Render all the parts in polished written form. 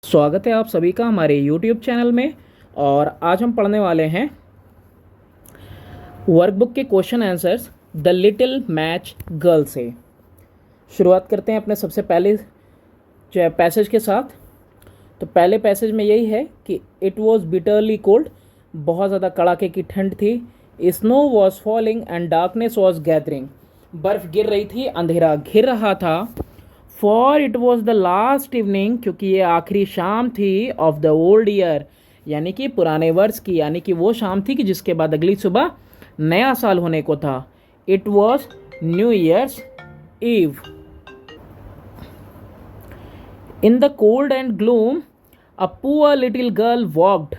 स्वागत है आप सभी का हमारे YouTube चैनल में। और आज हम पढ़ने वाले हैं वर्कबुक के question answers the little match girl से। शुरुआत करते हैं अपने सबसे पहले पैसेज के साथ। तो पहले पैसेज में यही है कि इट वॉज बिटरली कोल्ड, बहुत ज़्यादा कड़ाके की ठंड थी। Snow was falling and darkness was gathering, बर्फ़ गिर रही थी, अंधेरा घिर रहा था। For it was the last evening, क्योंकि ये आखिरी शाम थी ऑफ द ओल्ड ईयर, यानी कि पुराने वर्ष की, यानी कि वो शाम थी कि जिसके बाद अगली सुबह नया साल होने को था। It was new year's eve. In the cold and gloom a poor little girl walked,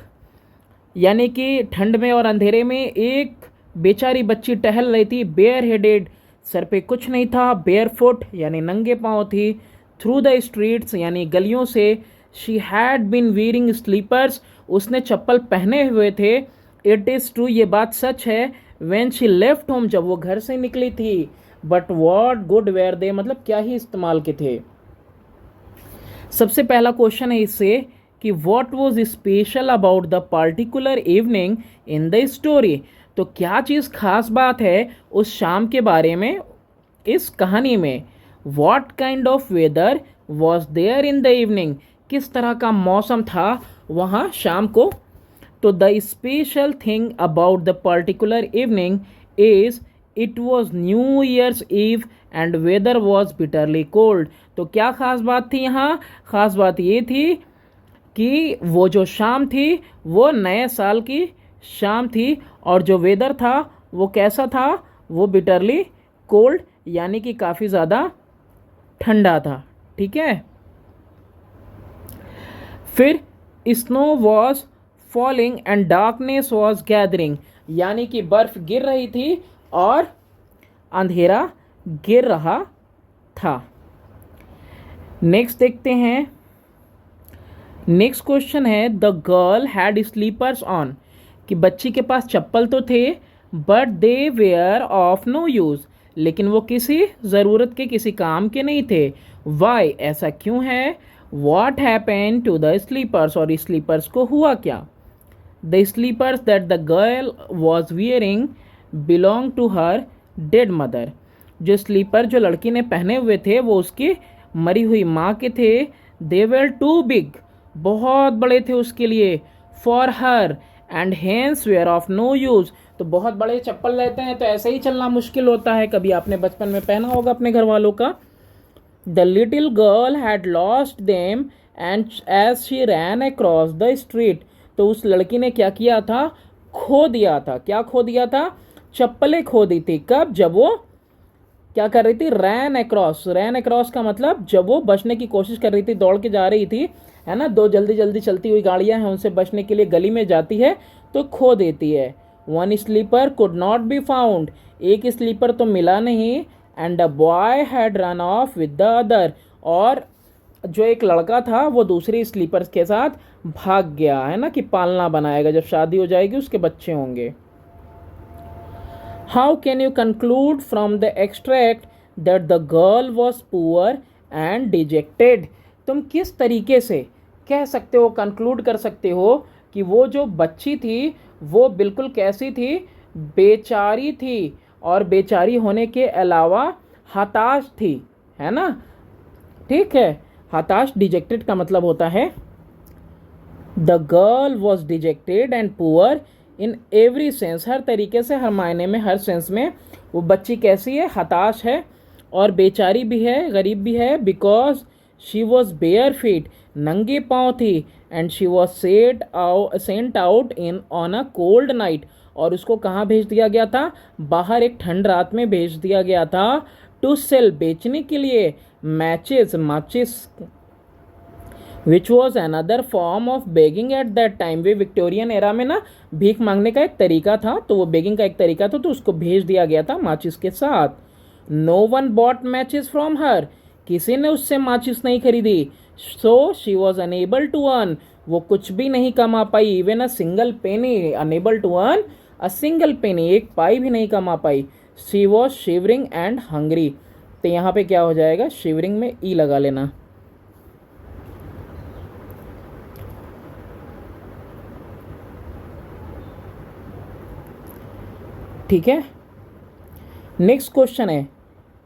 यानी कि ठंड में और अंधेरे में एक बेचारी बच्ची टहल रही थी। बेयर हेडेड, सर पे कुछ नहीं था। बेयर फुट, यानी नंगे पाँव थी। थ्रू द स्ट्रीट्स, यानी गलियों से। She had been wearing slippers, उसने चप्पल पहने हुए थे। इट इज़ ट्रू, ये बात सच है। व्हेन शी लेफ्ट होम, जब वो घर से निकली थी। But what good were they, मतलब क्या ही इस्तेमाल के थे। सबसे पहला क्वेश्चन है इससे कि what was special about the particular evening in the story, तो क्या चीज़ खास बात है उस शाम के बारे में इस कहानी में। What kind of weather was there in the evening, किस तरह का मौसम था वहाँ शाम को। तो the special thing about the particular evening is it was new year's eve and weather was bitterly cold. तो क्या खास बात थी यहाँ, खास बात ये थी कि वो जो शाम थी वो नए साल की शाम थी, और जो वेदर था वो कैसा था, वो बिटरली कोल्ड, यानी कि काफ़ी ज़्यादा ठंडा था। ठीक है। फिर snow was falling and darkness was gathering, यानी कि बर्फ गिर रही थी और अंधेरा गिर रहा था। नेक्स्ट देखते हैं। नेक्स्ट क्वेश्चन है the girl had slippers on, कि बच्ची के पास चप्पल तो थे but they were of no use, लेकिन वो किसी ज़रूरत के, किसी काम के नहीं थे। वाई, ऐसा क्यों है। What happen to the slippers, और स्लीपर्स को हुआ क्या। The slippers that the girl was wearing belong to her dead mother, जो स्लीपर जो लड़की ने पहने हुए थे वो उसकी मरी हुई माँ के थे। दे वेर टू बिग, बहुत बड़े थे उसके लिए। For her and hence were of no use, तो बहुत बड़े चप्पल रहते हैं तो ऐसे ही चलना मुश्किल होता है, कभी आपने बचपन में पहना होगा अपने घर वालों का। The little girl had lost them and as she ran across the street, तो उस लड़की ने क्या किया था, खो दिया था। क्या खो दिया था, चप्पलें खो दी थी। कब, जब वो क्या कर रही थी, रैन अक्रॉस। रैन अक्रॉस का मतलब जब वो बचने की कोशिश कर रही थी, दौड़ के जा रही थी, है ना। दो जल्दी जल्दी चलती हुई गाड़ियां हैं, उनसे बचने के लिए गली में जाती है तो खो देती है। One slipper could not be found, एक स्लीपर तो मिला नहीं। And a boy had run off with the other, और जो एक लड़का था वो दूसरी स्लीपर्स के साथ भाग गया, है ना, कि पालना बनाएगा, जब शादी हो जाएगी उसके बच्चे होंगे। How can you conclude from the extract that the girl was poor and dejected? तुम किस तरीके से कह सकते हो, कंक्लूड कर सकते हो कि वो जो बच्ची थी वो बिल्कुल कैसी थी, बेचारी थी, और बेचारी होने के अलावा हताश थी, है ना। ठीक है, हताश, डिजेक्टेड का मतलब होता है the girl was dejected and poor in every sense, हर तरीके से, हर मायने में, हर सेंस में वो बच्ची कैसी है, हताश है, और बेचारी भी है, गरीब भी है। Because she was bare feet, नंगे पाँव थी। And she was sent out in on a cold night, और उसको कहाँ भेज दिया गया था, बाहर एक ठंड रात में भेज दिया गया था। टू सेल, बेचने के लिए। मैचेस, माचिस, which was another form of begging at that time, way Victorian era में ना भीख मांगने का एक तरीका था, तो वो बेगिंग का एक तरीका था, तो उसको भेज दिया गया था माचिस के साथ। No one bought matches from her, किसी ने उससे माचिस नहीं खरीदी। So she was unable to earn, वो कुछ भी नहीं कमा पाई। Even a single penny, unable to earn a single penny, एक पाई भी नहीं कमा पाई। She was shivering and hungry, तो यहाँ पे क्या हो जाएगा, शिवरिंग में ई लगा लेना। ठीक है। नेक्स्ट क्वेश्चन है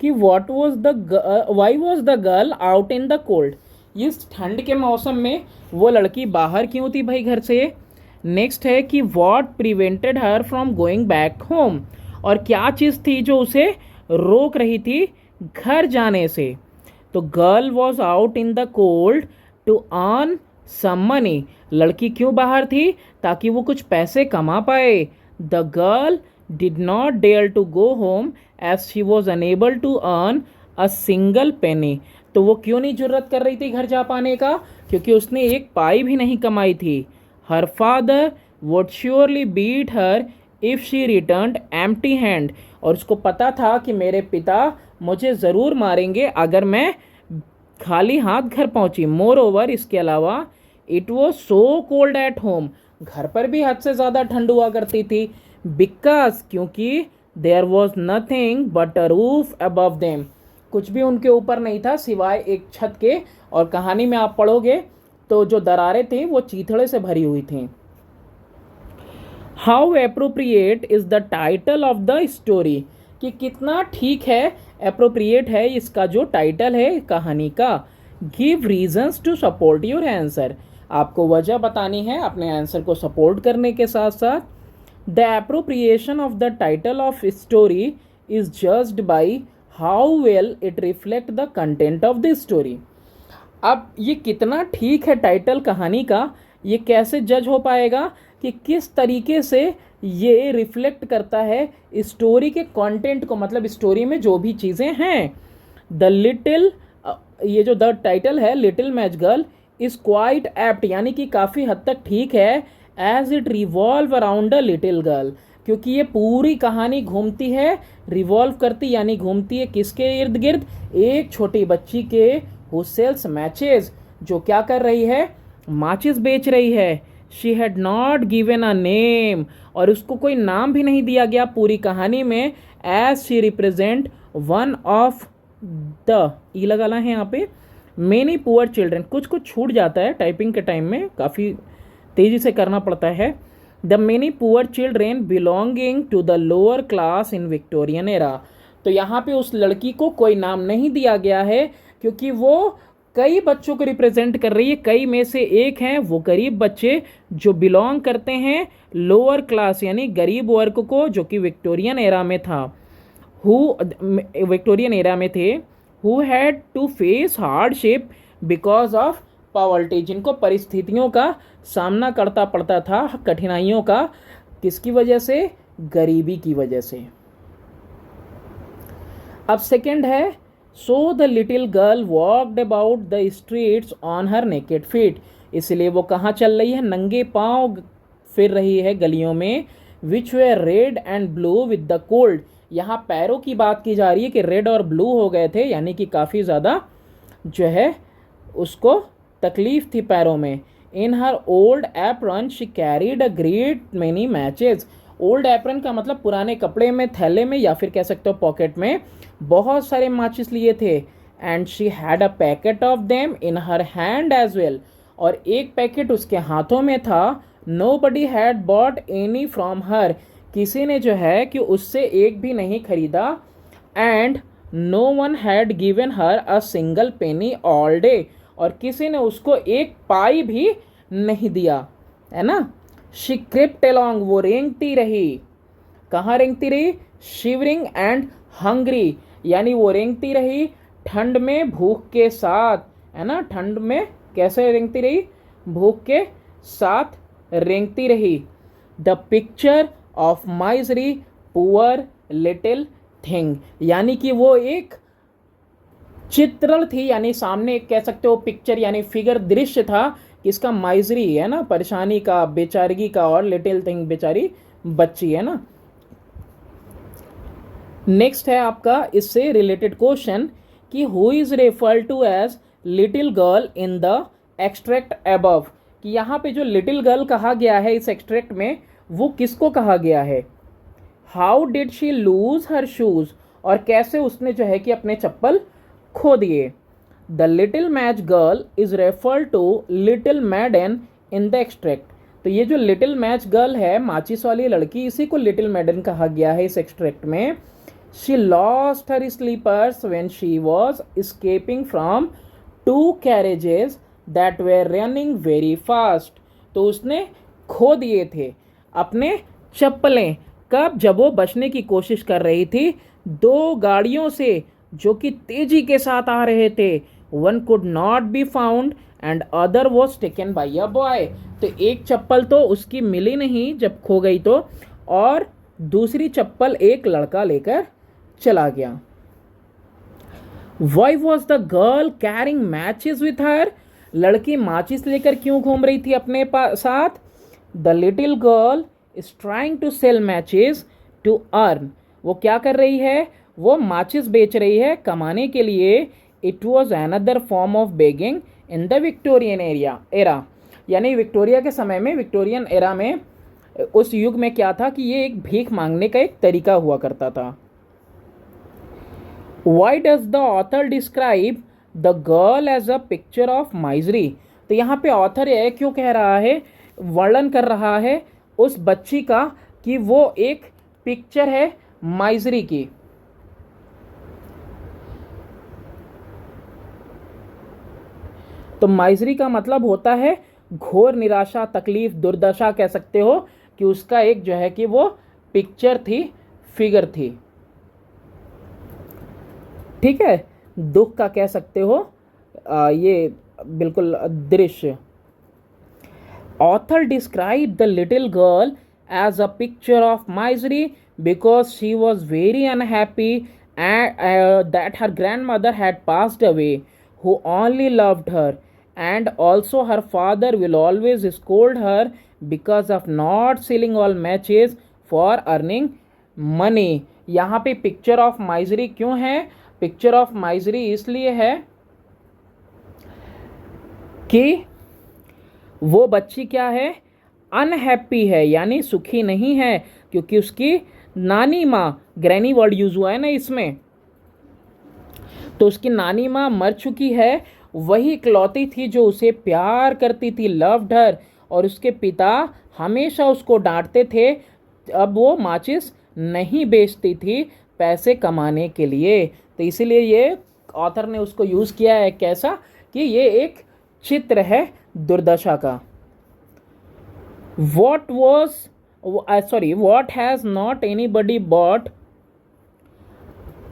कि why was the girl out in the cold. इस ठंड के मौसम में वो लड़की बाहर क्यों थी भाई घर से। नेक्स्ट है कि what prevented her from going back home, और क्या चीज़ थी जो उसे रोक रही थी घर जाने से। तो girl was out in the cold to earn some money, लड़की क्यों बाहर थी, ताकि वो कुछ पैसे कमा पाए। The girl did not dare to go home as she was unable to earn a single penny, तो वो क्यों नहीं जुर्रत कर रही थी घर जा पाने का, क्योंकि उसने एक पाई भी नहीं कमाई थी। Her father would surely beat her if she returned empty hand, और उसको पता था कि मेरे पिता मुझे ज़रूर मारेंगे अगर मैं खाली हाथ घर पहुंची। मोर ओवर, इसके अलावा it was so cold at home, घर पर भी हद से ज़्यादा ठंड हुआ करती थी। बिकॉज, क्योंकि there was nothing but a roof above them, कुछ भी उनके ऊपर नहीं था सिवाय एक छत के। और कहानी में आप पढ़ोगे तो जो दरारें थी वो चीथड़े से भरी हुई थी। How appropriate is the title of the story, कि कितना ठीक है, एप्रोप्रिएट है इसका जो टाइटल है कहानी का। Give reasons to support your answer, आपको वजह बतानी है अपने आंसर को सपोर्ट करने के साथ साथ। The appropriation of the title of story is judged by how well it reflect the content of the story. अब ये कितना ठीक है टाइटल कहानी का, ये कैसे जज हो पाएगा कि किस तरीके से ये रिफ्लेक्ट करता है स्टोरी के कंटेंट को, मतलब स्टोरी में जो भी चीज़ें हैं। द लिटिल, ये जो द टाइटल है little match girl is quite apt, यानी कि काफ़ी हद तक ठीक है। As it revolve around a little girl, क्योंकि ये पूरी कहानी घूमती है, रिवॉल्व करती यानी घूमती है किसके इर्द गिर्द, एक छोटी बच्ची के हु सेल्स मैचेस, जो क्या कर रही है, माचिस बेच रही है। She had not given a name, और उसको कोई नाम भी नहीं दिया गया पूरी कहानी में। As she represent one of the, E लगाना है यहाँ पे, मेनी पुअर चिल्ड्रन, कुछ कुछ छूट जाता है टाइपिंग के टाइम में, काफ़ी तेज़ी से करना पड़ता है। The many poor children belonging to the lower class in Victorian era, तो यहाँ पे उस लड़की को कोई नाम नहीं दिया गया है, क्योंकि वो कई बच्चों को रिप्रेजेंट कर रही है। कई में से एक हैं वो गरीब बच्चे जो बिलोंग करते हैं लोअर क्लास यानी गरीब वर्ग को, जो कि विक्टोरियन एरा में था, विक्टोरियन एरा में थे। Who had to face hardship because of poverty, जिनको परिस्थितियों का सामना करता पड़ता था, कठिनाइयों का, किसकी वजह से, गरीबी की वजह से। अब सेकंड है, so the little girl walked about the streets on her naked feet, इसलिए वो कहाँ चल रही है, नंगे पाँव फिर रही है गलियों में। Which were red and blue with the cold, यहाँ पैरों की बात की जा रही है कि रेड और ब्लू हो गए थे, यानी कि काफ़ी ज़्यादा जो है उसको तकलीफ थी पैरों में। In her old apron she carried a great many matches, old apron का मतलब पुराने कपड़े में, थैले में, या फिर कह सकते हो पॉकेट में बहुत सारे माचिस लिए थे। And she had a packet of them in her hand as well, और एक पैकेट उसके हाथों में था। Nobody had bought any from her, किसी ने जो है कि उससे एक भी नहीं खरीदा। And no one had given her a single penny all day, और किसी ने उसको एक पाई भी नहीं दिया, है ना। शी क्रिप्ट अलोंग, वो रेंगती रही, कहाँ रेंगती रही, शिवरिंग एंड हंग्री, यानी वो रेंगती रही ठंड में भूख के साथ, है ना। ठंड में कैसे रेंगती रही, भूख के साथ रेंगती रही। The picture of misery poor little thing, यानी कि वो एक चित्रण थी, यानी सामने एक कह सकते हो पिक्चर यानी फिगर, दृश्य था किसका, माइजरी, है ना, परेशानी का, बेचारगी का, और लिटिल थिंग बेचारी बच्ची, है ना। नेक्स्ट है आपका इससे रिलेटेड क्वेश्चन कि who is refer to as little girl in the extract above, कि यहाँ पे जो लिटिल गर्ल कहा गया है इस एक्सट्रैक्ट में वो किसको कहा गया है। How did she lose her shoes, और कैसे उसने जो है कि अपने चप्पल खो दिए। The little match girl is refer to little maiden in the extract, तो ये जो लिटिल मैच गर्ल है, माचिस वाली लड़की, इसी को लिटिल मैडन कहा गया है इस एक्सट्रैक्ट में। She lost her slippers when she was escaping from 2 carriages that were running very fast. तो उसने खो दिए थे अपने चप्पलें, कब? जब वो बचने की कोशिश कर रही थी 2 गाड़ियों से जो कि तेजी के साथ आ रहे थे। One could not be found and other was taken by a boy. तो एक चप्पल तो उसकी मिली नहीं जब खो गई तो, और दूसरी चप्पल एक लड़का लेकर चला गया। Why was the girl carrying matches with her? लड़की माचिस लेकर क्यों घूम रही थी अपने साथ? The little girl is trying to sell matches to earn. वो क्या कर रही है? वो माचिस बेच रही है कमाने के लिए। It was another form of begging in the Victorian era. यानी विक्टोरिया के समय में, विक्टोरियन एरा में, उस युग में क्या था कि ये एक भीख मांगने का एक तरीका हुआ करता था। Why does the author describe the girl as a picture of misery? तो यहाँ पे ऑथर यह क्यों कह रहा है, वर्णन कर रहा है उस बच्ची का कि वो एक पिक्चर है माइजरी की। तो माइजरी का मतलब होता है घोर निराशा, तकलीफ, दुर्दशा कह सकते हो, कि उसका एक जो है कि वो पिक्चर थी, फिगर थी। ठीक है, दुख का कह सकते हो, ये बिल्कुल दृश्य। Author describe the little girl as a picture of misery because she was very unhappy that her grand mother had passed away who only loved her, and also her father will always scold her because of not selling all matches for earning money। यहाँ पे picture of misery क्यों है? Picture of misery इसलिए है कि वो बच्ची क्या है? अनहैप्पी है, यानी सुखी नहीं है, क्योंकि उसकी नानी माँ, ग्रैनी वर्ड यूज हुआ है ना इसमें, तो उसकी नानी माँ मर चुकी है। वही इकलौती थी जो उसे प्यार करती थी, लव्ड हर, और उसके पिता हमेशा उसको डांटते थे। अब वो माचिस नहीं बेचती थी पैसे कमाने के लिए, तो इसीलिए ये ऑथर ने उसको यूज़ किया है कैसा, कि ये एक चित्र है दुर्दशा का। what has not anybody bought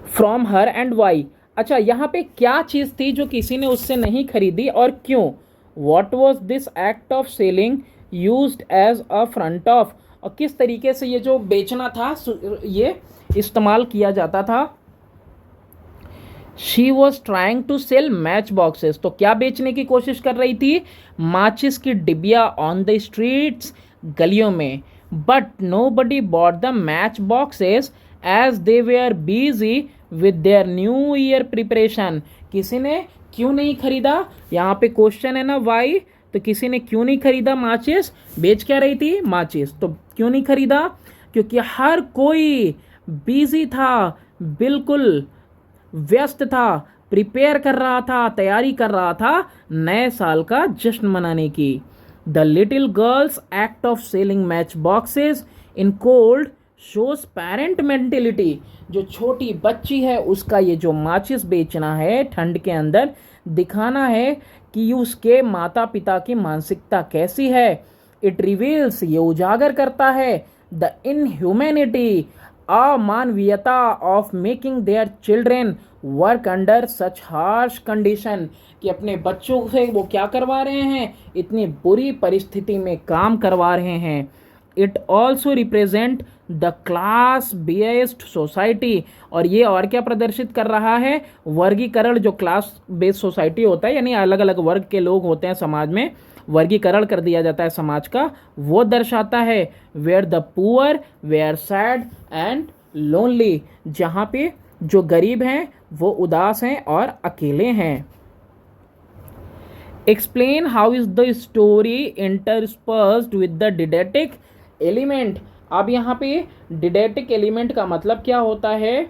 from her and why? अच्छा, यहाँ पे क्या चीज़ थी जो किसी ने उससे नहीं खरीदी और क्यों? What was this act of selling used as a front of? और किस तरीके से ये जो बेचना था ये इस्तेमाल किया जाता था? She was trying to sell match boxes। तो क्या बेचने की कोशिश कर रही थी? माचिस की डिबिया ऑन द स्ट्रीट्स, गलियों में। But nobody bought the match boxes as they were busy with their new year preparation। किसी ने क्यों नहीं खरीदा? यहाँ पे क्वेश्चन है ना वाई, तो किसी ने क्यों नहीं खरीदा माचिस? बेच क्या रही थी? माचिस। तो क्यों नहीं खरीदा? क्योंकि हर कोई बिजी था, बिल्कुल व्यस्त था, प्रिपेयर कर रहा था, तैयारी कर रहा था नए साल का जश्न मनाने की। The little girls act of selling match boxes in cold shows parent mentality. जो छोटी बच्ची है उसका ये जो माचिस बेचना है ठंड के अंदर, दिखाना है कि उसके माता पिता की मानसिकता कैसी है। इट रिवील्स, ये उजागर करता है, द इनह्यूमैनिटी, अमानवीयता of making their children work under such harsh condition, कि अपने बच्चों से वो क्या करवा रहे हैं? इतनी बुरी परिस्थिति में काम करवा रहे हैं। It also represent the class based society, और ये और क्या प्रदर्शित कर रहा है? वर्गीकरण, जो क्लास बेस्ड सोसाइटी होता है, यानी अलग अलग वर्ग के लोग होते हैं समाज में, वर्गीकरण कर दिया जाता है समाज का, वो दर्शाता है। Where the poor were sad and lonely, जहाँ पे जो गरीब हैं वो उदास हैं और अकेले हैं। Explain how is the story interspersed with the didactic element. अब यहाँ पे डिडेक्टिक एलिमेंट का मतलब क्या होता है?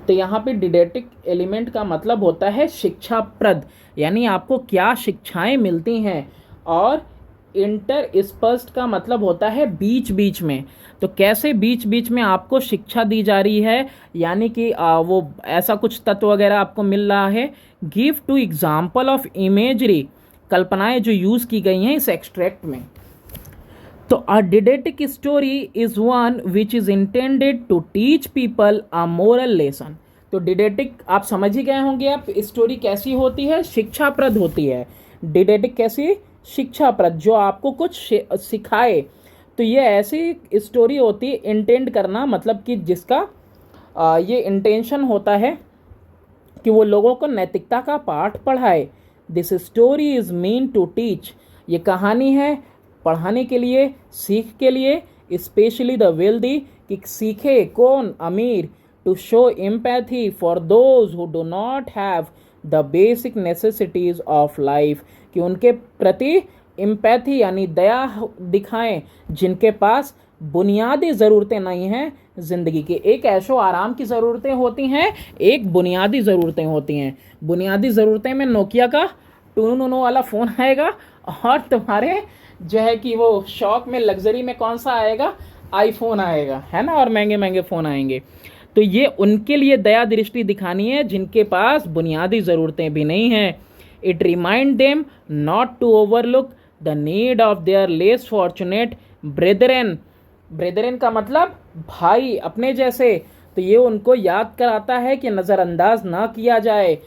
तो यहाँ पे डिडेक्टिक एलिमेंट का मतलब होता है शिक्षाप्रद, यानी आपको क्या शिक्षाएं मिलती हैं। और इंटरस्पर्स्ड का मतलब होता है बीच बीच में। तो कैसे बीच बीच में आपको शिक्षा दी जा रही है, यानी कि वो ऐसा कुछ तत्व वगैरह आपको मिल रहा है। Give two example of imagery, कल्पनाएं जो यूज की गई हैं इस एक्सट्रैक्ट में। तो a didactic story is one which is intended to teach people a moral lesson. तो डिडेक्टिक आप समझ ही गए होंगे, आप स्टोरी कैसी होती है, शिक्षाप्रद होती है। डिडेक्टिक कैसी, शिक्षाप्रद, जो आपको कुछ सिखाए। तो ये ऐसी स्टोरी होती है, इंटेंड करना मतलब कि जिसका ये इंटेंशन होता है कि वो लोगों को नैतिकता का पाठ पढ़ाए। This story is mean to teach, ये कहानी है पढ़ाने के लिए, सीख के लिए, स्पेशली द वेल्दी, कि सीखे कौन, अमीर, to show empathy for those who do not have the basic necessities of life, कि उनके प्रति एम्पैथी यानी दया दिखाएं जिनके पास बुनियादी ज़रूरतें नहीं हैं ज़िंदगी की। एक ऐशो आराम की ज़रूरतें होती हैं, एक बुनियादी ज़रूरतें होती हैं। बुनियादी ज़रूरतें में नोकिया का टूनूनू वाला फ़ोन आएगा, और तुम्हारे जो है कि वो शौक में, लग्जरी में कौन सा आएगा, आईफोन आएगा, है ना, और महंगे महंगे फ़ोन आएंगे। तो ये उनके लिए दया दृष्टि दिखानी है जिनके पास बुनियादी ज़रूरतें भी नहीं हैं। It remind them not to overlook the need of their less fortunate brethren. Brethren का मतलब भाई, अपने जैसे। तो ये उनको याद कराता है कि नज़रअंदाज ना किया जाए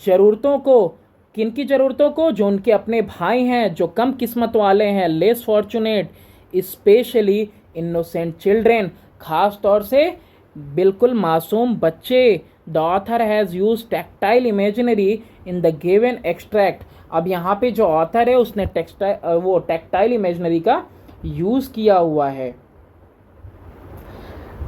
ज़रूरतों को। किनकी ज़रूरतों को, जो उनके अपने भाई हैं, जो कम किस्मत वाले हैं, less fortunate, specially innocent children, खास तौर से बिल्कुल मासूम बच्चे। The author has use tactile imaginary in the given extract. अब यहाँ पे जो ऑथर है उसने टैक्टाइल इमेजिनरी का यूज़ किया हुआ है।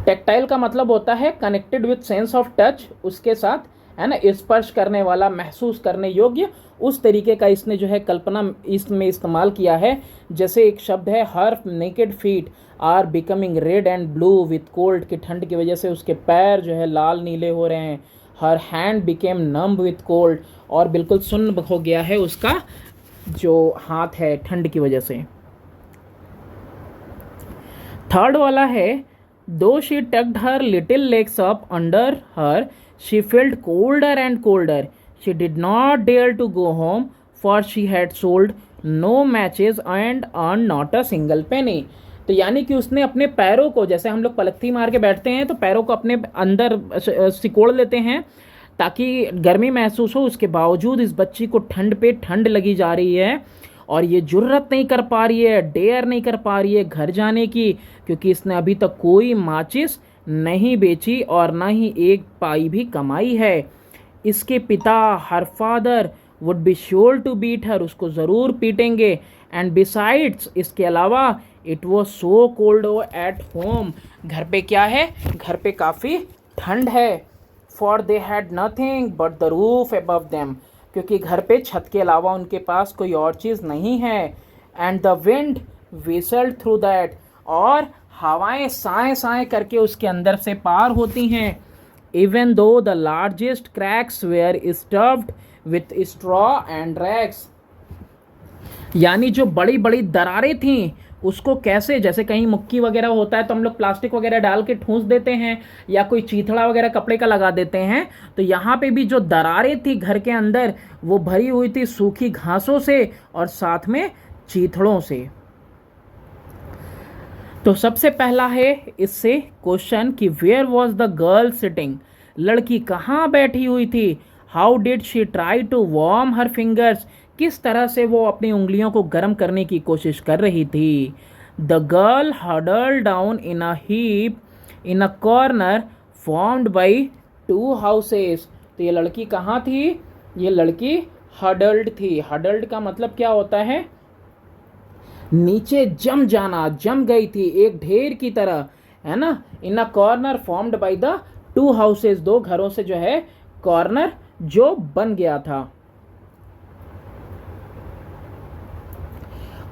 टैक्टाइल का मतलब होता है connected with sense of touch, उसके साथ, है ना, स्पर्श करने वाला, महसूस करने योग्य, उस तरीके का इसने जो है कल्पना इसमें इस्तेमाल किया है। जैसे एक शब्द है, her naked feet are becoming red and blue with cold, कि ठंड की वजह से उसके पैर जो है लाल नीले हो रहे हैं। Her hand became numb with cold, और बिल्कुल सुन्न हो गया है उसका जो हाथ है ठंड की वजह से। थर्ड वाला है, दो she tucked her little legs up under her, she felt colder and colder, she did not dare to go home for she had sold no matches and earn not a single penny. तो यानी कि उसने अपने पैरों को, जैसे हम लोग पलथी मार के बैठते हैं तो पैरों को अपने अंदर सिकोड़ लेते हैं ताकि गर्मी महसूस हो, उसके बावजूद इस बच्ची को ठंड पे ठंड लगी जा रही है, और ये जुर्रत नहीं कर पा रही है, डेयर नहीं कर पा रही है घर जाने की, क्योंकि इसने अभी तक कोई माचिस नहीं बेची और ना ही एक पाई भी कमाई है। इसके पिता, her father, would be sure to beat her, उसको ज़रूर पीटेंगे। एंड बिसाइड्स, इसके अलावा, it was so cold at home, घर पे क्या है, घर पे काफ़ी ठंड है। For they had nothing but the roof above them, क्योंकि घर पे छत के अलावा उनके पास कोई और चीज़ नहीं है। And the wind whistled through that, और हवाएं साए साए करके उसके अंदर से पार होती हैं। Even though the largest cracks were stuffed with straw and rags, यानी जो बड़ी बड़ी दरारें थीं उसको कैसे, जैसे कहीं मुक्की वगैरह होता है तो हम लोग प्लास्टिक वगैरह डाल के ठूंस देते हैं, या कोई चीथड़ा वगैरह कपड़े का लगा देते हैं, तो यहाँ पे भी जो दरारें थी घर के अंदर वो भरी हुई थी सूखी घासों से और साथ में चीथड़ों से। तो सबसे पहला है इससे क्वेश्चन कि where was the girl sitting, लड़की कहाँ बैठी हुई थी। How did she try to warm her fingers, किस तरह से वो अपनी उंगलियों को गर्म करने की कोशिश कर रही थी। The girl huddle down in a heap in a corner formed by two houses. तो ये लड़की कहाँ थी, ये लड़की हडल्ड थी। हडल्ड का मतलब क्या होता है, नीचे जम जाना, जम गई थी एक ढेर की तरह, है ना। In a corner formed by the two houses, दो घरों से जो है कॉर्नर जो बन गया था।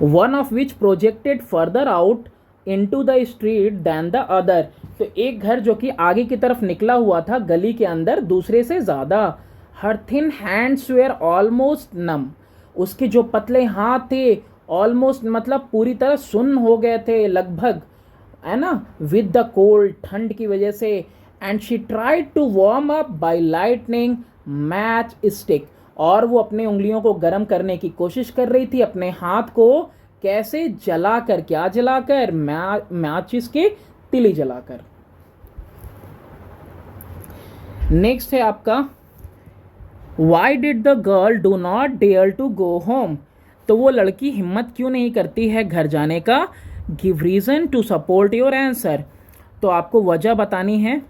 One of which projected further out into the street than the other, तो एक घर जो कि आगे की तरफ निकला हुआ था गली के अंदर दूसरे से ज़्यादा। हर थिन हैंड्स वेयर ऑलमोस्ट नम, उसके जो पतले हाथ थे ऑलमोस्ट मतलब पूरी तरह सुन्न हो गए थे लगभग, है ना, विद द कोल्ड, ठंड की वजह से। And she tried to warm up by lightning match stick, और वो अपने उंगलियों को गर्म करने की कोशिश कर रही थी, अपने हाथ को कैसे जलाकर, क्या जलाकर, मैचिस की तिली जलाकर। नेक्स्ट है आपका why did the girl do not dare to go home, तो वो लड़की हिम्मत क्यों नहीं करती है घर जाने का। Give reason to support your answer, तो आपको वजह बतानी है,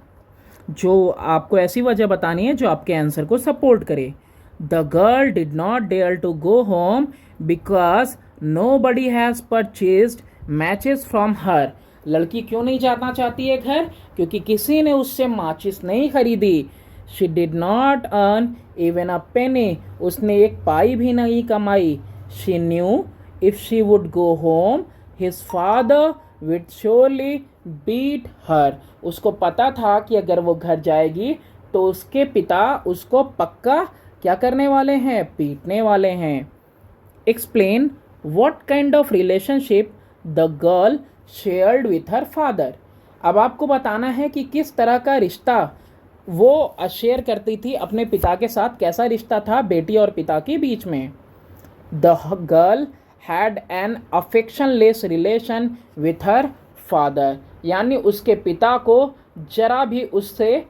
जो आपको ऐसी वजह बतानी है जो आपके आंसर को सपोर्ट करे। The girl did not dare to go home because nobody has purchased matches from her, लड़की क्यों नहीं जाना चाहती है घर, क्योंकि किसी ने उससे माचिस नहीं खरीदी। She did not earn even a penny, उसने एक पाई भी नहीं कमाई। She knew if she would go home his father would surely beat her, उसको पता था कि अगर वो घर जाएगी तो उसके पिता उसको पक्का क्या करने वाले हैं, पीटने वाले हैं। Explain what kind of relationship the girl shared with her father, अब आपको बताना है कि किस तरह का रिश्ता वो शेयर करती थी अपने पिता के साथ, कैसा रिश्ता था बेटी और पिता के बीच में। The girl had an affectionless relation with her father, यानी उसके पिता को जरा भी उससे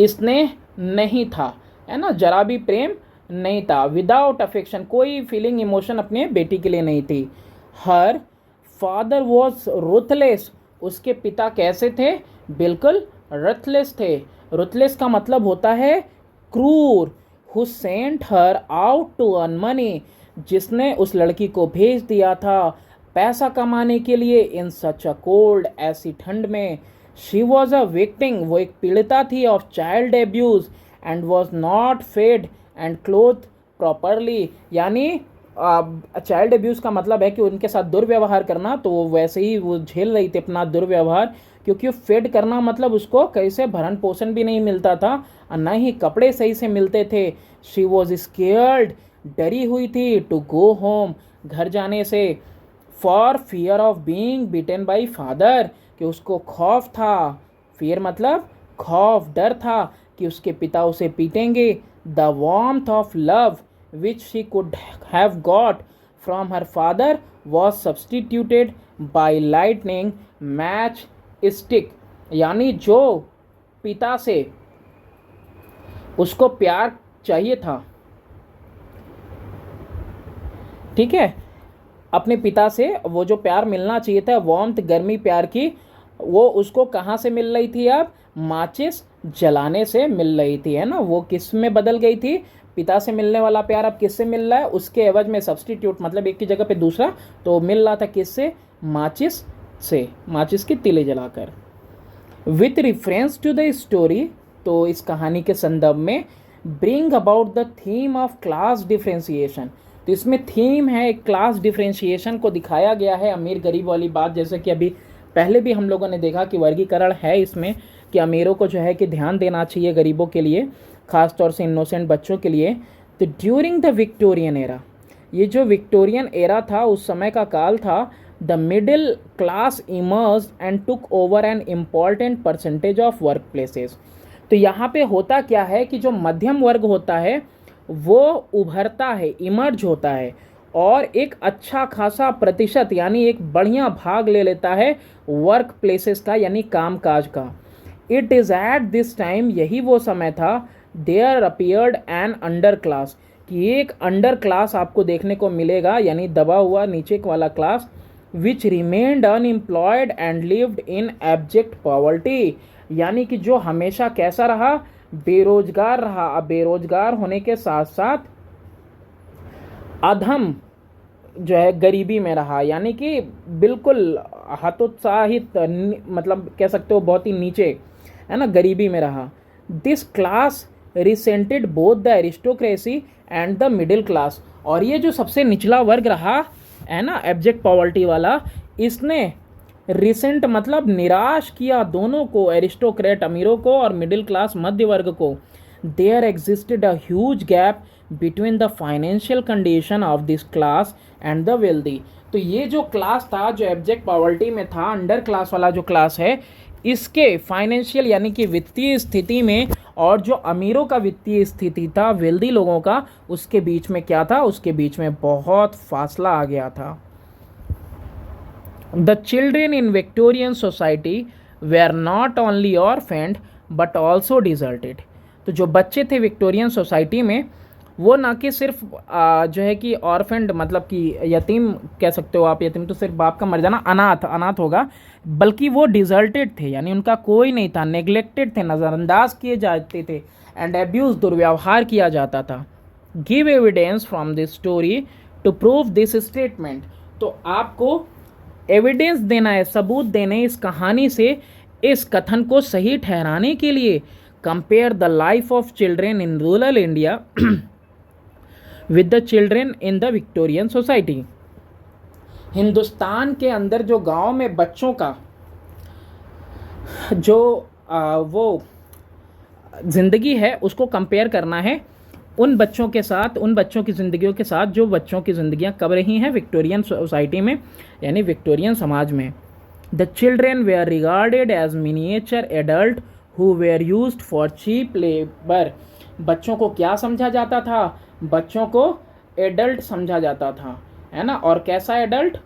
स्नेह नहीं था, है ना, जरा भी प्रेम नहीं था। विदाउट अफेक्शन, कोई फीलिंग इमोशन अपने बेटी के लिए नहीं थी। हर फादर वॉज रुथलेस, उसके पिता कैसे थे, बिल्कुल रथलेस थे। रुथलेस का मतलब होता है क्रूर। Who sent her out to earn money, जिसने उस लड़की को भेज दिया था पैसा कमाने के लिए, इन सच अ कोल्ड, ऐसी ठंड में। शी वॉज अ विक्टिम, वो एक पीड़िता थी, of child abuse and was not fed and cloth properly, यानी चाइल्ड एब्यूज़ का मतलब है कि उनके साथ दुर्व्यवहार करना, तो वो वैसे ही वो झेल रही थी अपना दुर्व्यवहार, क्योंकि फेड करना मतलब उसको कैसे भरण पोषण भी नहीं मिलता था और ना ही कपड़े सही से मिलते थे। शी वॉज स्केयर्ड, डरी हुई थी, टू गो होम, घर जाने से, for fear of being beaten by father, कि उसको खौफ था, फियर मतलब खौफ, डर था कि उसके पिता उसे पीटेंगे। The warmth of love which she could have got from her father was substituted by lightning match stick, यानी जो पिता से उसको प्यार चाहिए था, ठीक है, अपने पिता से वो जो प्यार मिलना चाहिए था, वार्मथ, गर्मी प्यार की, वो उसको कहाँ से मिल रही थी, अब माचिस जलाने से मिल रही थी, है ना। वो किस में बदल गई थी, पिता से मिलने वाला प्यार अब किससे मिल रहा है, उसके एवज में सब्सटीट्यूट, मतलब एक की जगह पे दूसरा, तो मिल रहा था किससे, माचिस से, माचिस की तिले जलाकर। With reference to the story, तो इस कहानी के संदर्भ में, bring about the theme of class differentiation, तो इसमें थीम है एक क्लास डिफ्रेंशिएशन को दिखाया गया है, अमीर गरीब वाली बात, जैसे कि अभी पहले भी हम लोगों ने देखा कि वर्गीकरण है इसमें, कि अमीरों को जो है कि ध्यान देना चाहिए गरीबों के लिए, ख़ास तौर से इनोसेंट बच्चों के लिए। तो ड्यूरिंग द विक्टोरियन एरा, ये जो विक्टोरियन एरा था, उस समय का काल था, the middle class emerge and took over an important percentage of work places, तो यहाँ पे होता क्या है कि जो मध्यम वर्ग होता है वो उभरता है, इमर्ज होता है, और एक अच्छा खासा प्रतिशत, यानी एक बढ़िया भाग ले लेता है वर्क प्लेसेस का, यानी काम काज का। It is at this time, यही वो समय था, there appeared an under class, कि एक अंडर क्लास आपको देखने को मिलेगा, यानी दबा हुआ नीचे वाला class, which remained unemployed and lived in abject poverty, यानी कि जो हमेशा कैसा रहा, बेरोजगार रहा। अब बेरोजगार होने के साथ साथ अधम जो है गरीबी में रहा, यानी कि बिल्कुल हतोत्साहित, मतलब कह सकते हो बहुत ही नीचे, है ना, गरीबी में रहा। This class resented both the aristocracy and the middle class, और ये जो सबसे निचला वर्ग रहा है ना, एब्जेक्ट पॉवर्टी वाला, इसने रिसेंट मतलब निराश किया दोनों को, एरिस्टोक्रेट अमीरों को और मिडिल क्लास मध्य वर्ग को। There existed a huge gap between the financial condition of this class and the wealthy. तो ये जो क्लास था, जो एब्जेक्ट पॉवर्टी में था, अंडर क्लास वाला जो क्लास है, इसके फाइनेंशियल यानी कि वित्तीय स्थिति में और जो अमीरों का वित्तीय स्थिति था, वेल्दी लोगों का, उसके बीच में क्या था? उसके बीच में बहुत फासला आ गया था। The children in Victorian society were not only orphaned but also deserted. तो जो बच्चे थे विक्टोरियन सोसाइटी में, वो ना कि सिर्फ जो है कि ऑर्फेंड मतलब कि यतीम कह सकते हो आप, यतीम तो सिर्फ बाप का मर जाना, अनाथ होगा, बल्कि वो डिजर्टेड थे, यानी उनका कोई नहीं था, नेग्लेक्टेड थे, नज़रअंदाज किए जाते थे, एंड एब्यूज दुर्व्यवहार किया जाता था। Give evidence from this story to prove this statement. तो आपको एविडेंस देना है, सबूत देने इस कहानी से इस कथन को सही ठहराने के लिए। Compare the life of children in rural India with the children in the Victorian society. Hindustan के अंदर जो गांव में बच्चों का जो वो जिंदगी है, उसको कंपेयर करना है उन बच्चों के साथ, उन बच्चों की ज़िंदगियों के साथ जो बच्चों की ज़िंदगियां कब रही हैं विक्टोरियन सोसाइटी में, यानी विक्टोरियन समाज में। The children were regarded as miniature adult who were used for cheap labour. बच्चों को क्या समझा जाता था? बच्चों को एडल्ट समझा जाता था, है ना। और कैसा एडल्ट?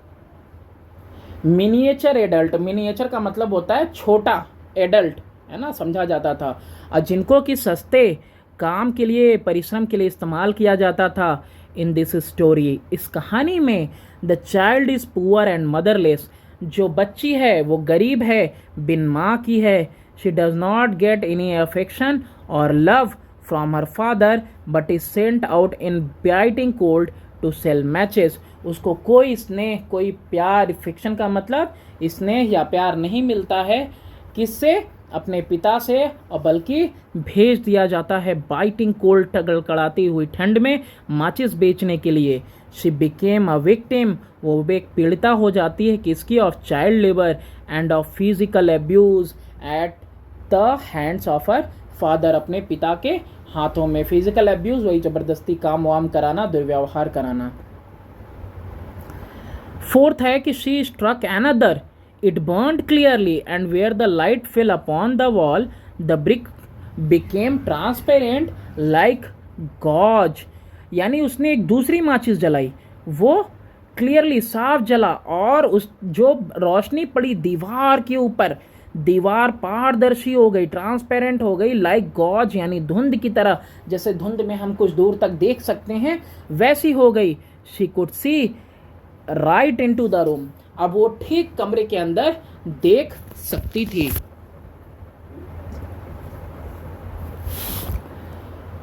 Miniature adult. मिनिएचर का मतलब होता है छोटा, एडल्ट, है ना, समझा जाता था। और जिनको कि सस्ते काम के लिए, परिश्रम के लिए इस्तेमाल किया जाता था। इन दिस स्टोरी, इस कहानी में, the child is poor and motherless. जो बच्ची है वो गरीब है, बिन माँ की है। She does not get any affection और love from her father but is sent out in biting cold to sell matches. उसको कोई स्नेह, कोई प्यार, फिक्शन का मतलब स्नेह या प्यार नहीं मिलता है। किससे? अपने पिता से, और बल्कि भेज दिया जाता है बाइटिंग कोल्ड, कड़कड़ाती हुई ठंड में माचिस बेचने के लिए। शी बिकेम अ विक्टिम, वो एक पीड़िता हो जाती है किसकी? Of child labour end of physical abuse at the hands of her father. अपने पिता के हाथों में फिजिकल एब्यूज, वही जबरदस्ती काम वाम कराना, दुर्व्यवहार कराना। फोर्थ है कि she struck another, it burned clearly, and where the light fell upon the wall the brick became transparent like gauze। यानी उसने एक दूसरी माचिस जलाई, वो क्लियरली साफ जला, और उस जो रोशनी पड़ी दीवार के ऊपर, दीवार पारदर्शी हो गई, ट्रांसपेरेंट हो गई, लाइक गॉज यानी धुंध की तरह, जैसे धुंध में हम कुछ दूर तक देख सकते हैं, वैसी हो गई। She could see right into the room, अब वो ठीक कमरे के अंदर देख सकती थी।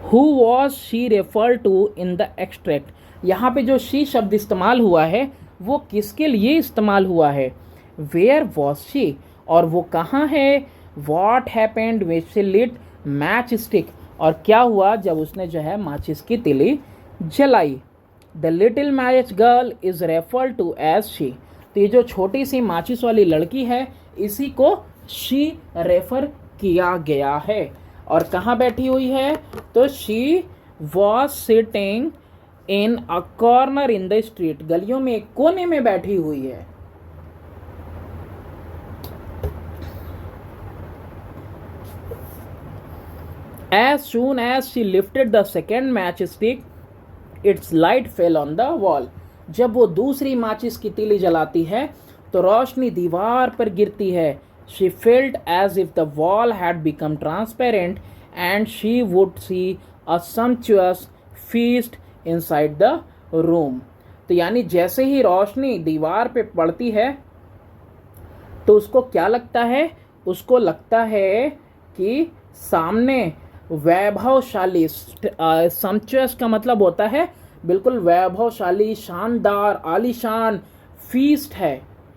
Who was she referred to in the extract? यहाँ पे जो she शब्द इस्तेमाल हुआ है वो किसके लिए इस्तेमाल हुआ है? Where was she? और वो कहाँ है? What happened when she lit match stick? और क्या हुआ जब उसने जो है माचिस की तिली जलाई? The little match girl is referred to as she। तो ये जो छोटी सी माचिस वाली लड़की है, इसी को शी रेफर किया गया है। और कहाँ बैठी हुई है? तो she was sitting in a corner in the street, गलियों में एक कोने में बैठी हुई है। As soon as she lifted the second matchstick, its light fell on the wall। जब वो दूसरी माचिस की तीली जलाती है तो रोशनी दीवार पर गिरती है। She felt as if the wall had become transparent and she would see a sumptuous feast inside the room। तो यानी जैसे ही रोशनी दीवार पे पड़ती है तो उसको क्या लगता है? उसको लगता है कि सामने वैभवशाली, सम्चुअस का मतलब होता है बिल्कुल वैभवशाली, शानदार, आलीशान फीस्ट है।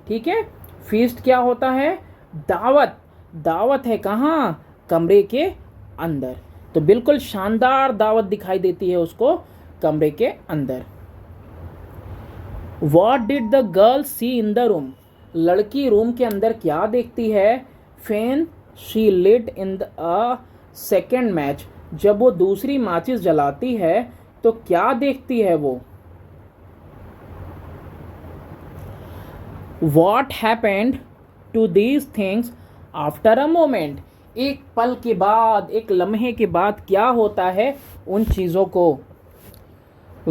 ठीक है, फीस्ट क्या होता है? दावत, दावत है कहाँ? कमरे के अंदर। तो बिल्कुल शानदार दावत दिखाई देती है उसको कमरे के अंदर। What did the girl see in the room? लड़की रूम के अंदर क्या देखती है? When she lit in a second match, जब वो दूसरी माचिस जलाती है तो क्या देखती है वो? What happened to these things after a moment? एक पल के बाद, एक लम्हे के बाद क्या होता है उन चीज़ों को?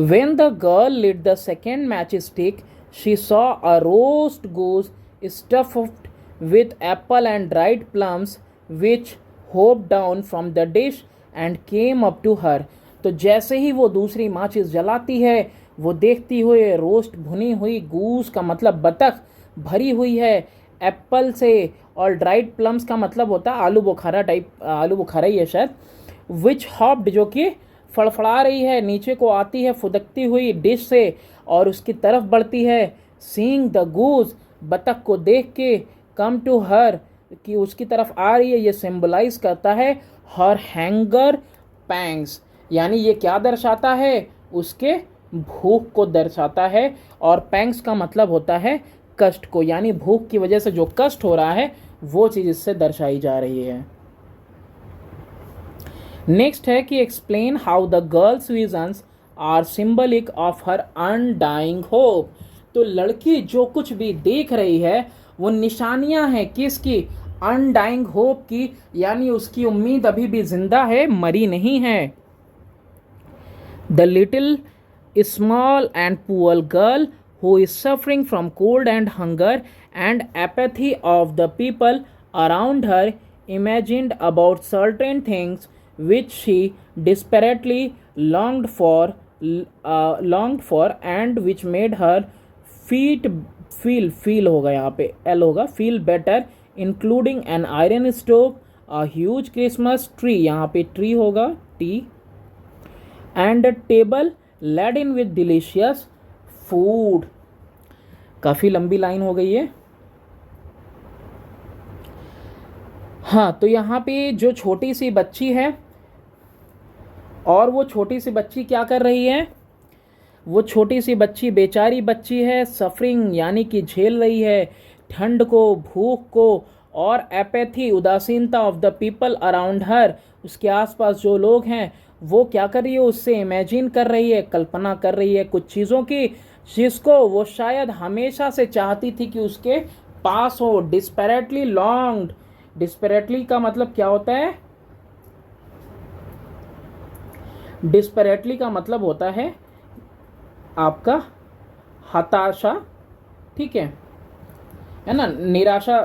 When the girl lit the second matchstick, she saw a roast goose stuffed with apple and dried plums, which hopped down from the dish and came up to her. तो जैसे ही वो दूसरी माचिस जलाती है, वो देखती हुए रोस्ट भुनी हुई गूस का मतलब बतख भरी हुई है एप्पल से, और ड्राइड प्लम्स का मतलब होता है आलू बुखारा टाइप, आलू बुखारा ही है शायद, विच हॉप्ड जो कि फड़फड़ा रही है, नीचे को आती है फुदकती हुई डिश से और उसकी तरफ बढ़ती है। सीइंग द गूज, बतख को देख के, कम टू हर, कि उसकी तरफ आ रही है, ये सिंबलाइज करता है हर हैंगर पैंग्स, यानी ये क्या दर्शाता है? उसके भूख को दर्शाता है। और पैंग्स का मतलब होता है कष्ट को, यानी भूख की वजह से जो कष्ट हो रहा है वो चीज़ इससे दर्शाई जा रही है। नेक्स्ट है कि explain how the girl's visions are symbolic of her undying hope. तो लड़की जो कुछ भी देख रही है वो निशानियां हैं किसकी? अनडाइंग होप की, यानी उसकी उम्मीद अभी भी जिंदा है, मरी नहीं है। The little small and poor girl who is suffering from cold and hunger and apathy of the people around her imagined about certain things which she desperately longed for and which made her feel होगा यहाँ पे L होगा, feel better, including an iron stove, a huge Christmas tree, यहाँ पे tree होगा T, and a table laden with delicious food. काफ़ी लंबी line हो गई है। हाँ, तो यहाँ पे जो छोटी सी बच्ची है, और वो छोटी सी बच्ची क्या कर रही है? वो छोटी सी बच्ची बेचारी बच्ची है, सफरिंग यानी कि झेल रही है ठंड को, भूख को, और एपैथी उदासीनता ऑफ द पीपल अराउंड हर, उसके आसपास जो लोग हैं वो क्या कर रही है? उससे इमेजिन कर रही है, कल्पना कर रही है कुछ चीज़ों की जिसको वो शायद हमेशा से चाहती थी कि उसके पास हो। डिस्पैरेटली लॉन्ग्ड, डिस्पैरेटली का मतलब क्या होता है? डिस्पैरेटली का मतलब होता है आपका हताशा, ठीक है ना, निराशा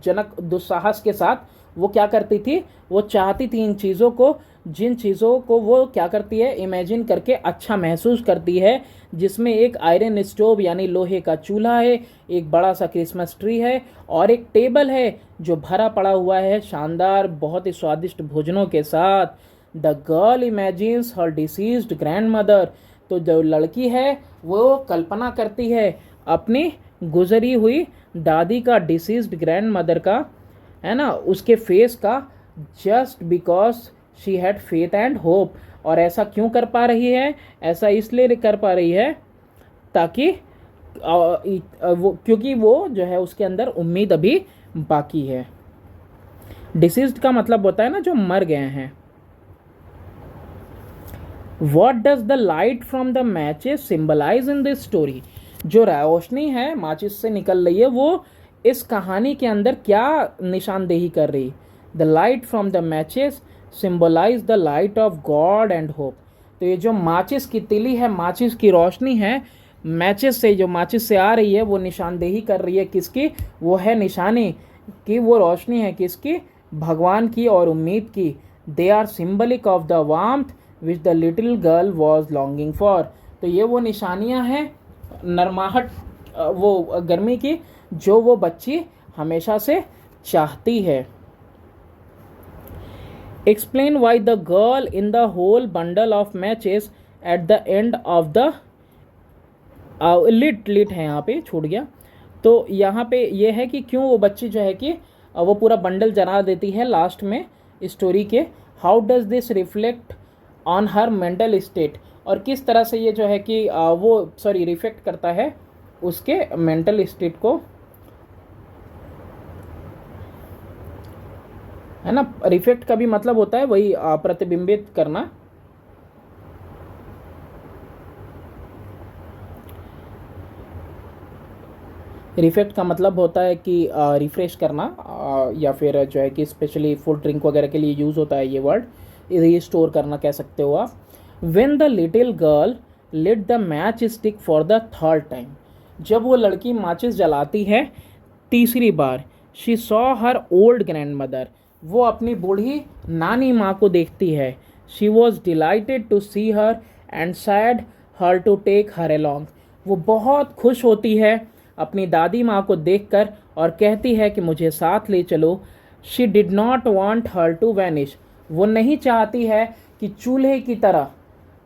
जनक दुस्साहस के साथ वो क्या करती थी? वो चाहती थी इन चीज़ों को, जिन चीज़ों को वो क्या करती है? इमेजिन करके अच्छा महसूस करती है, जिसमें एक आयरन स्टोव यानी लोहे का चूल्हा है, एक बड़ा सा क्रिसमस ट्री है, और एक टेबल है जो भरा पड़ा हुआ है शानदार बहुत ही स्वादिष्ट भोजनों के साथ। The girl imagines her deceased grand mother, तो जो लड़की है वो कल्पना करती है अपनी गुजरी हुई दादी का, डिसीज्ड ग्रैंड मदर का, है ना, उसके फेस का, just because she had faith and hope. और ऐसा क्यों कर पा रही है? ऐसा इसलिए कर पा रही है ताकि क्योंकि वो जो है उसके अंदर उम्मीद अभी बाकी है। डिसीज्ड का मतलब होता है ना जो मर गए हैं। What does the light from the matches symbolise in this story? जो रोशनी है माचिस से निकल रही है वो इस कहानी के अंदर क्या निशानदेही कर रही? The light from the matches symbolise the light of God and hope. तो ये जो माचिस की तिली है, माचिस की रोशनी है, मैचेस से, जो माचिस से आ रही है वो निशानदेही कर रही है किसकी? वो है निशानी कि वो रोशनी है किसकी? भगवान की और उम्मीद की। They are symbolic of the warmth which the little girl was longing for. तो ये वो निशानियाँ हैं नरमाहट, वो गर्मी की, जो वो बच्ची हमेशा से चाहती है। Explain why the girl in the whole bundle of matches at the end of the lit है, यहाँ पे छूट गया। तो यहाँ पे ये है कि क्यों वो बच्ची जो है कि वो पूरा बंडल जला देती है लास्ट में स्टोरी के। How does this reflect on her mental state, और किस तरह से ये जो है कि रिफ्लेक्ट करता है उसके मेंटल स्टेट को, है ना। रिफ्लेक्ट का भी मतलब होता है वही प्रतिबिंबित करना। रिफेक्ट का मतलब होता है कि रिफ़्रेश करना, या फिर जो है कि स्पेशली फूड ड्रिंक वगैरह के लिए यूज़ होता है ये वर्ड, रीस्टोर करना कह सकते हो आप। When the little girl lit the match stick for the third time, जब वो लड़की माचिस जलाती है तीसरी बार, she saw her old grandmother, वो अपनी बूढ़ी नानी माँ को देखती है। She was delighted to see her and said her to take her along, वो बहुत खुश होती है अपनी दादी माँ को देखकर और कहती है कि मुझे साथ ले चलो। She did not want her to vanish, वो नहीं चाहती है कि चूल्हे की तरह,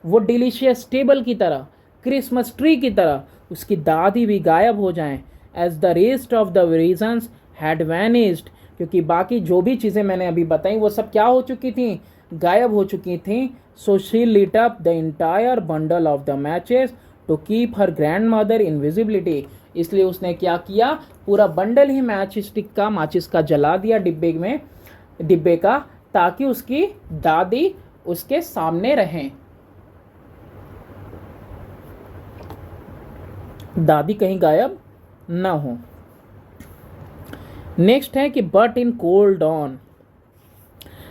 वो डिलीशियस टेबल की तरह, क्रिसमस ट्री की तरह उसकी दादी भी गायब हो जाएं। As the rest of the reasons had vanished, क्योंकि बाकी जो भी चीज़ें मैंने अभी बताई वो सब क्या हो चुकी थी, गायब हो चुकी थी। So she lit up the entire bundle of the matches to keep her grand mother invisibility, इसलिए उसने क्या किया, पूरा बंडल ही मैच स्टिक का, माचिस का जला दिया डिब्बे का, ताकि उसकी दादी उसके सामने रहें, दादी कहीं गायब ना हो। नेक्स्ट है कि बट इन कोल्ड ऑन,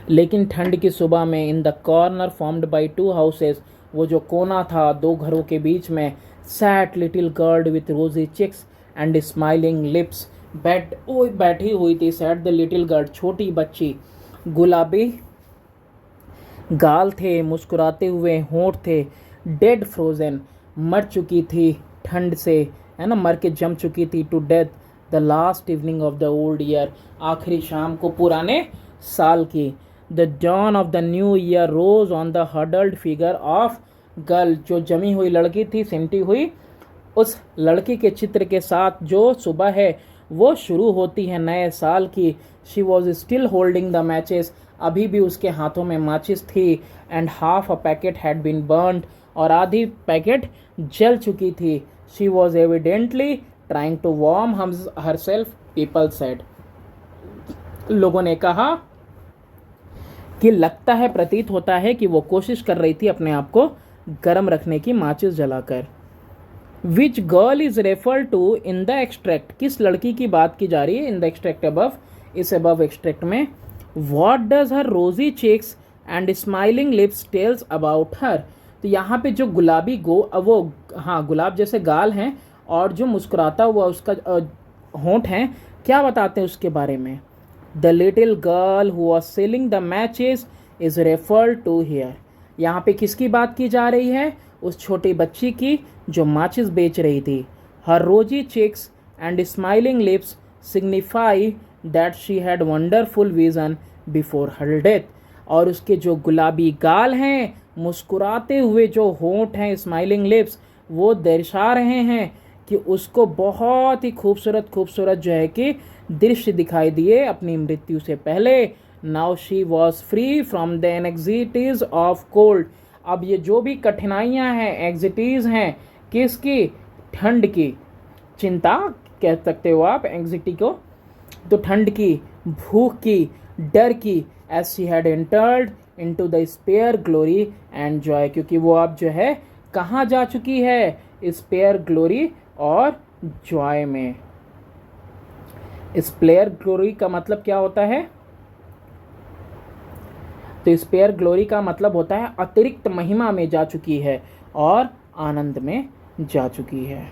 लेकिन ठंड की सुबह में, in the corner formed by two houses, वो जो कोना था दो घरों के बीच में, सैट लिटिल गर्ल विथ रोजी चिक्स एंड स्माइलिंग लिप्स, बैठी हुई थी सैट द लिटिल गर्ल, छोटी बच्ची, गुलाबी गाल थे, मुस्कुराते हुए होंठ थे, डेड फ्रोजन, मर चुकी थी ठंड से, है ना, मर के जम चुकी थी, to death the last evening of the old year, आखिरी शाम को पुराने साल की। The dawn of the new year rose on the huddled figure of girl, जो जमी हुई लड़की थी, सिमटी हुई उस लड़की के चित्र के साथ जो सुबह है वो शुरू होती है नए साल की। She was still holding the matches, अभी भी उसके हाथों में माचिस थी, and half a packet had been burned, और आधी पैकेट जल चुकी थी। She was evidently trying to warm herself, people said, लोगों ने कहा कि लगता है, प्रतीत होता है कि वो कोशिश कर रही थी अपने आप को गर्म रखने की माचिस जलाकर। Which girl is refer to in the extract, किस लड़की की बात की जा रही है इन द एक्सट्रैक्ट अबव, इस अबव एक्सट्रैक्ट में। What does her rosy cheeks and smiling lips tells about her, तो यहाँ पे जो गुलाबी गुलाब जैसे गाल हैं और जो मुस्कुराता हुआ उसका होंठ हैं, क्या बताते हैं उसके बारे में। The little girl who was selling the matches is referred to here, यहाँ पे किसकी बात की जा रही है, उस छोटी बच्ची की जो माचिस बेच रही थी। Her rosy cheeks and smiling lips signify that she had wonderful vision before her death, और उसके जो गुलाबी गाल हैं, मुस्कुराते हुए जो होंठ हैं, स्माइलिंग लिप्स, वो दर्शा रहे हैं कि उसको बहुत ही खूबसूरत जो है कि दृश्य दिखाई दिए अपनी मृत्यु से पहले। Now she was free from the anxieties of cold, अब ये जो भी कठिनाइयाँ हैं, एंग्जाइटीज हैं, किसकी, ठंड की, चिंता कह सकते हो आप एंग्जाइटी को, तो ठंड की, भूख की, डर की, as she had entered into the spare glory and joy, क्योंकि वो अब जो है कहाँ जा चुकी है, स्पेयर ग्लोरी और जॉय में। स्पेयर ग्लोरी का मतलब क्या होता है, तो स्पेयर ग्लोरी का मतलब होता है अतिरिक्त महिमा में जा चुकी है और आनंद में जा चुकी है।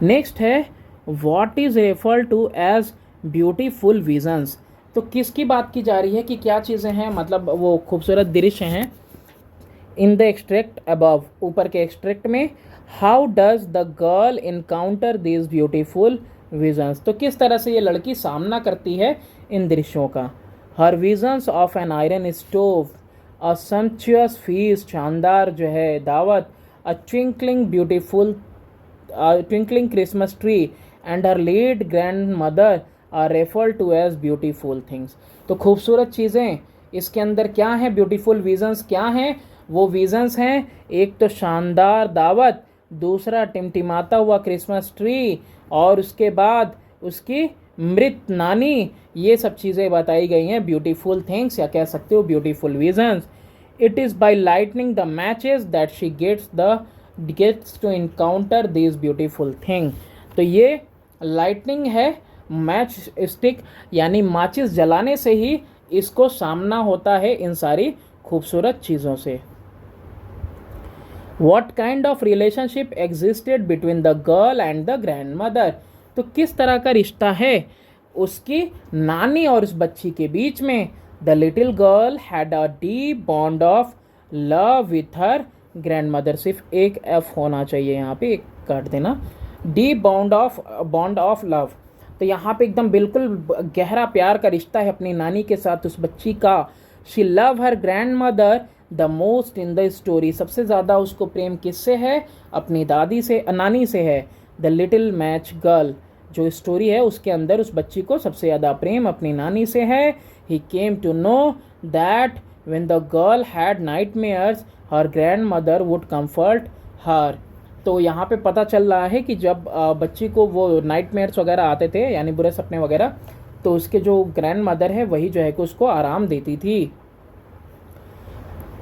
नेक्स्ट है what is refer to as beautiful visions, तो किसकी बात की जा रही है कि क्या चीज़ें हैं, मतलब वो खूबसूरत दृश्य हैं। इन द एक्सट्रैक्ट अबव, ऊपर के एक्सट्रैक्ट में, how does the girl encounter this beautiful visions, तो किस तरह से ये लड़की सामना करती है इन दृश्यों का। Her visions of an iron stove, a sumptuous feast, शानदार जो है दावत, a twinkling Christmas tree and her late grandmother are refer to as beautiful things, तो खूबसूरत चीज़ें इसके अंदर क्या हैं, ब्यूटीफुल विजन्स क्या हैं, वो विजन्स हैं, एक तो शानदार दावत, दूसरा टिमटिमाता हुआ क्रिसमस ट्री, और उसके बाद उसकी मृत नानी, ये सब चीज़ें बताई गई हैं ब्यूटीफुल थिंग्स, या कह सकते हो beautiful visions. It is by lightning the matches that she gets to encounter this beautiful thing, तो ये लाइटनिंग है मैच स्टिक यानी माचिस जलाने से ही इसको सामना होता है इन सारी खूबसूरत चीज़ों से। What kind of relationship existed between the girl and the grandmother? तो किस तरह का रिश्ता है उसकी नानी और उस बच्ची के बीच में। The little girl had a deep bond of love with her grandmother। सिर्फ एक F होना चाहिए यहाँ पे, एक काट देना। Deep bond of love। तो यहाँ पे एकदम बिल्कुल गहरा प्यार का रिश्ता है अपनी नानी के साथ उस बच्ची का। She love her grandmother the most in the story. सबसे ज़्यादा उसको प्रेम किससे है? अपनी दादी से, नानी से है। द लिटिल मैच गर्ल जो स्टोरी है उसके अंदर उस बच्ची को सबसे ज़्यादा प्रेम अपनी नानी से है। He came to know that when the girl had nightmares her grand mother would comfort her. तो यहाँ पे पता चल रहा है कि जब बच्ची को वो नाइटमेयर्स वगैरह आते थे यानी बुरे सपने वगैरह, तो उसके जो ग्रैंड मदर है वही जो है कि उसको आराम देती थी।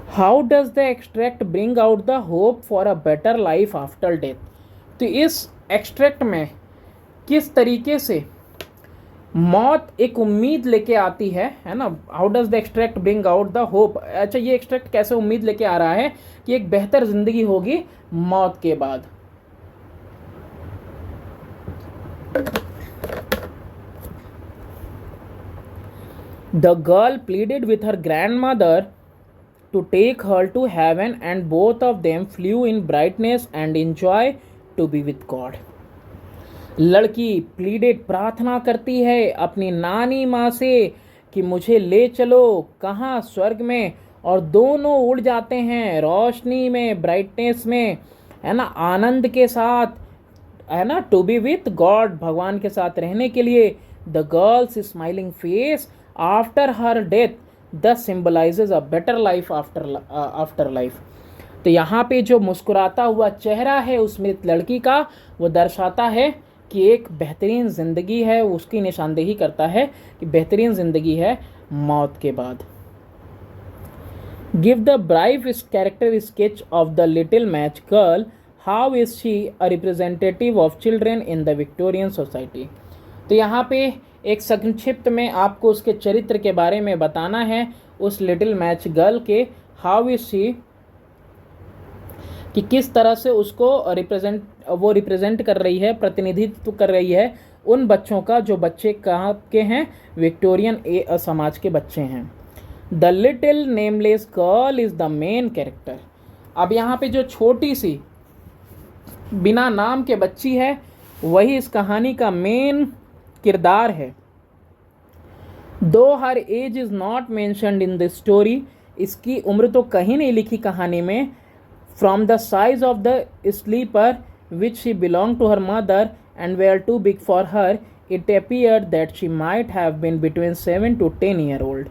How does the extract bring out the hope for a better life after death? तो इस एक्सट्रैक्ट में किस तरीके से मौत एक उम्मीद लेके आती है ना। How does the extract bring out the hope. अच्छा, ये एक्सट्रैक्ट कैसे उम्मीद लेके आ रहा है कि एक बेहतर जिंदगी होगी मौत के बाद। The girl pleaded with her grand mother to take her to heaven and both of them flew in brightness and in joy to be with God। लड़की प्लीडेड प्रार्थना करती है अपनी नानी माँ से कि मुझे ले चलो कहाँ, स्वर्ग में, और दोनों उड़ जाते हैं रोशनी में, ब्राइटनेस में, है ना, आनंद के साथ, है ना, टू बी विथ गॉड, भगवान के साथ रहने के लिए। The girl's smiling face after her death this symbolizes a better life after life. तो यहाँ पे जो मुस्कुराता हुआ चेहरा है उस मृत लड़की का वो दर्शाता है कि एक बेहतरीन ज़िंदगी है, उसकी निशानदेही करता है कि बेहतरीन ज़िंदगी है मौत के बाद। Give the brief character sketch of the little match girl. How is she a representative of children in the Victorian society. तो यहाँ पे एक संक्षिप्त में आपको उसके चरित्र के बारे में बताना है उस लिटिल मैच गर्ल के। हाउ इज शी, कि किस तरह से उसको रिप्रेजेंट कर रही है, प्रतिनिधित्व कर रही है उन बच्चों का जो बच्चे कहाँ के हैं, विक्टोरियन समाज के बच्चे हैं। The little nameless girl is the main character. अब यहाँ पे जो छोटी सी बिना नाम के बच्ची है वही इस कहानी का मेन किरदार है। Though her age is not mentioned in the story. इसकी उम्र तो कहीं नहीं लिखी कहानी में। From the size of the slipper which she belong to her mother and were too big for her, it appear that she might have been between 7 to 10 year old।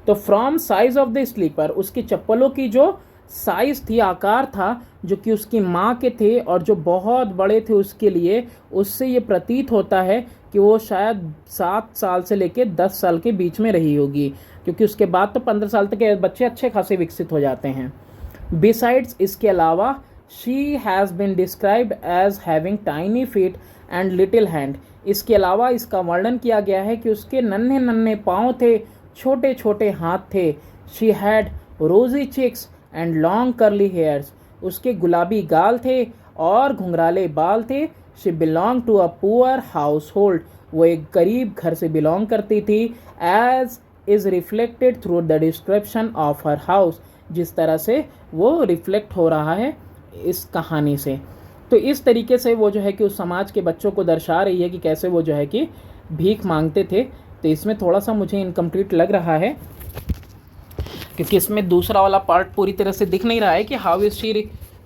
तो from size of the slipper, उसकी चप्पलों की जो size थी, आकार था, जो कि उसकी माँ के थे और जो बहुत बड़े थे उसके लिए, उससे ये प्रतीत होता है कि वो शायद 7 साल से लेके 10 साल के बीच में रही होगी, क्योंकि उसके बाद तो 15 साल तक के बच्चे अच्छे खासे विकसित हो जाते हैं। बिसाइड्स, इसके अलावा, she has been described as having tiny feet and little hand. इसके अलावा इसका वर्णन किया गया है कि उसके नन्हे नन्हे पाँव थे, छोटे छोटे हाथ थे। She had rosy cheeks and long curly hairs. उसके गुलाबी गाल थे और घुंघराले बाल थे। She belong to a poor household. वो एक गरीब घर से बिलोंग करती थी। As is reflected through the description of her house. जिस तरह से वो रिफ्लेक्ट हो रहा है इस कहानी से, तो इस तरीके से वो जो है कि उस समाज के बच्चों को दर्शा रही है कि कैसे वो जो है कि भीख मांगते थे। तो इसमें थोड़ा सा मुझे इनकम्प्लीट लग रहा है क्योंकि इसमें दूसरा वाला पार्ट पूरी तरह से दिख नहीं रहा है कि how is she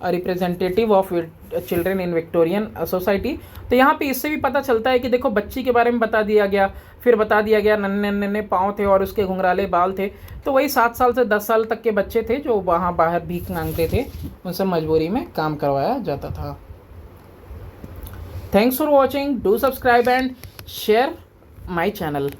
representative of children in Victorian society. तो यहाँ पे इससे भी पता चलता है कि देखो बच्ची के बारे में बता दिया गया, फिर बता दिया गया नन्हे नन्हे पाँव थे और उसके घुंघराले बाल थे। तो वही 7 साल से 10 साल तक के बच्चे थे जो वहाँ बाहर भीख मांगते थे, उनसे मजबूरी में काम करवाया जाता था। Thanks for watching, do subscribe and share my channel.